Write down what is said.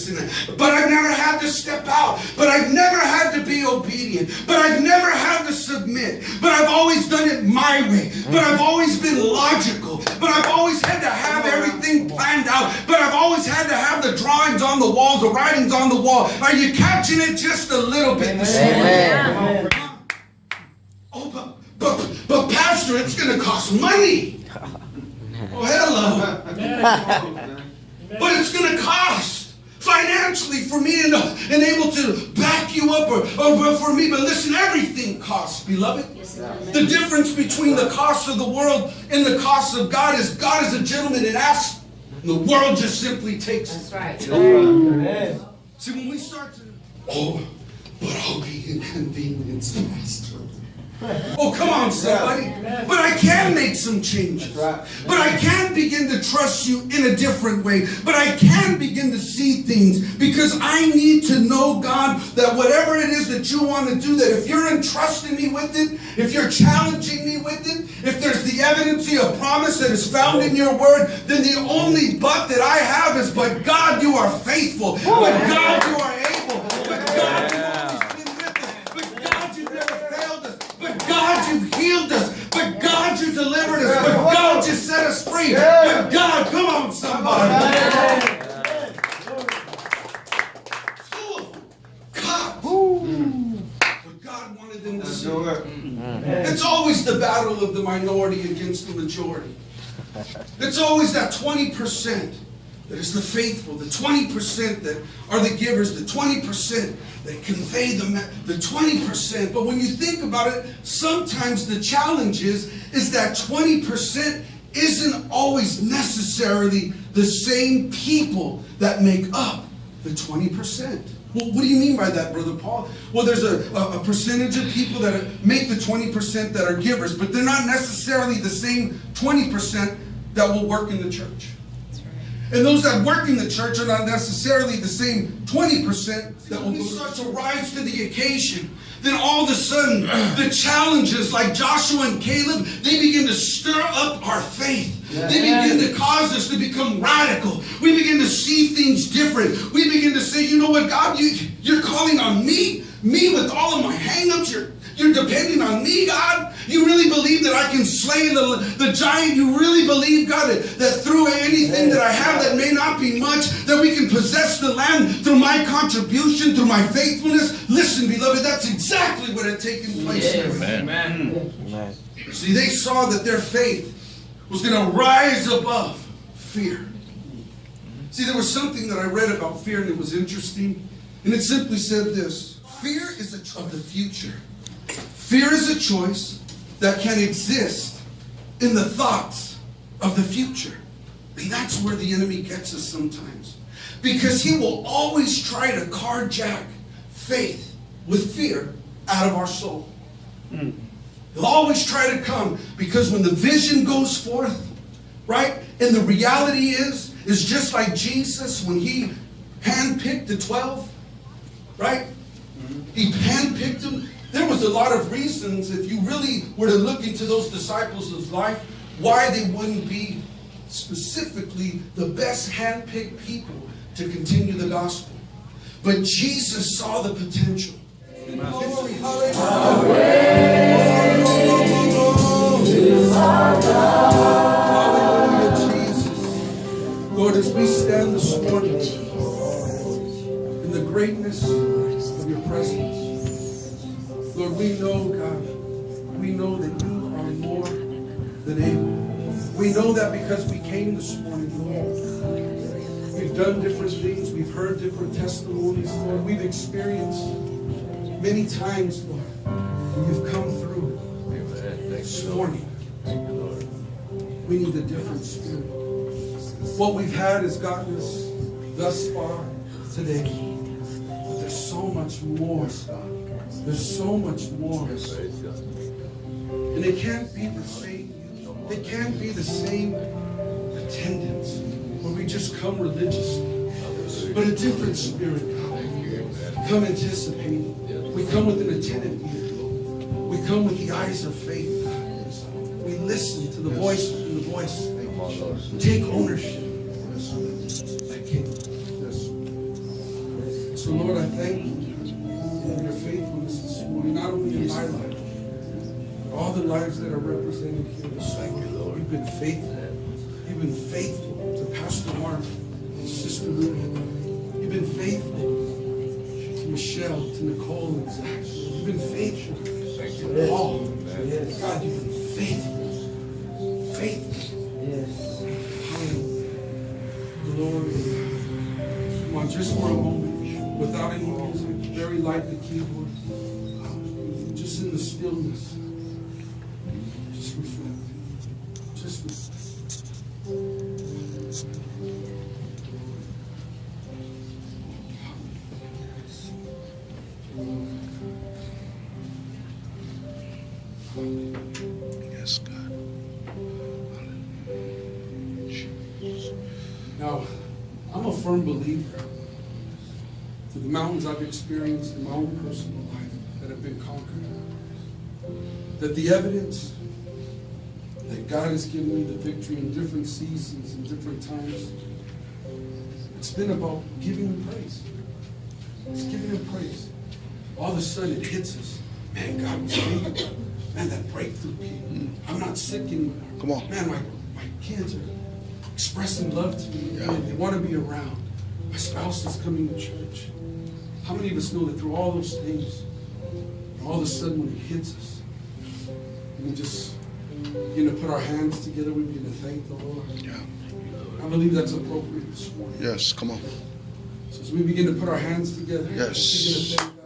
and but I've never had to step out. But I've never had to be obedient. But I've never had to submit. But I've always done it my way. But I've always been logical. But I've always had to have everything planned out. But I've always had to have the drawings on the walls, the writings on the wall. Are you catching it just a little bit this morning? Oh, but Pastor, it's going to cost money. Oh, hello. But it's going to cost financially for me and able to back you up or for me. But listen, everything costs, beloved. The difference between the cost of the world and the cost of God is a gentleman and asks, and the world just simply takes it. That's right. See, when we start to, oh, but I'll be inconvenienced, Pastor. Oh, come on, somebody. But I can make some changes. But I can begin to trust you in a different way. But I can begin to see things because I need to know, God, that whatever it is that you want to do, that if you're entrusting me with it, if you're challenging me with it, if there's the evidence of promise that is found in your word, then the only but that I have is, but God, you are faithful. But God, you are able. But God, you've always been with us. But God, you've never failed us. But God, you've healed us. But God, you delivered us. But God, you set us free. But God, come on, somebody. God. But God wanted them to see. It's always the battle of the minority against the majority. It's always that 20% that is the faithful, the 20% that are the givers, the 20% that convey the 20%. But when you think about it, sometimes the challenge is that 20% isn't always necessarily the same people that make up the 20%. Well, what do you mean by that, Brother Paul? Well, there's a percentage of people that make the 20% that are givers, but they're not necessarily the same 20% that will work in the church. And those that work in the church are not necessarily the same 20% that will start to rise to the occasion. Then all of a sudden, the challenges like Joshua and Caleb, they begin to stir up our faith. They begin to cause us to become radical. We begin to see things different. We begin to say, you know what, God, you're calling on me? Me with all of my hang-ups? You're depending on me, God? You really believe that I can slay the giant? You really believe, God, that through anything that I have that may not be much, that we can possess the land through my contribution, through my faithfulness? Listen, beloved, that's exactly what had taken place. Amen. See, they saw that their faith was going to rise above fear. See, there was something that I read about fear, and it was interesting. And it simply said this: fear is of the future. Fear is a choice that can exist in the thoughts of the future. And that's where the enemy gets us sometimes. Because he will always try to carjack faith with fear out of our soul. He'll always try to come, because when the vision goes forth, right, and the reality is just like Jesus when he handpicked the 12, right? He handpicked them. There was a lot of reasons, if you really were to look into those disciples of life, why they wouldn't be specifically the best handpicked people to continue the gospel. But Jesus saw the potential. Hallelujah, Jesus. Lord, as we stand this morning in the greatness of your presence, Lord, we know, God, we know that you are more than able. We know that because we came this morning, Lord. We've done different things. We've heard different testimonies, Lord. We've experienced many times, Lord, when you've come through this morning. We need a different spirit. What we've had has gotten us thus far today. But there's so much more, God. There's so much more. And it can't be the same. It can't be the same attendance where we just come religiously. But a different spirit, God. Come anticipating. We come with an attentive ear. We come with the eyes of faith. We listen to the voice within the voice. Take ownership. So Lord, I thank you for your faithfulness this morning, not only in my life, but all the lives that are represented here this morning. You've been faithful. You've been faithful to Pastor Mark and Sister Ruby. You've been faithful to Michelle, to Nicole and Zach. You've been faithful to Paul. God, you've been faithful. Faithful. Yes. Hallelujah. Glory. Come on, just for a moment, without any music, very lightly keyboard. Just in the stillness. Just reflect. Just reflect. Yes, God. Now, I'm a firm believer to the mountains I've experienced in my own personal life that have been conquered, that the evidence that God has given me the victory in different seasons and different times, it's been about giving Him praise. It's giving Him praise. All of a sudden it hits us. Man, God was faithful. Man, that breakthrough came. I'm not sick anymore. Come on. Man, my kids are expressing love to me. Yeah. They want to be around. My spouse is coming to church. How many of us know that through all those things, all of a sudden when it hits us, we just begin to put our hands together, we begin to thank the Lord. Yeah. I believe that's appropriate this morning. Yes, come on. So as we begin to put our hands together, Yes. let's begin to thank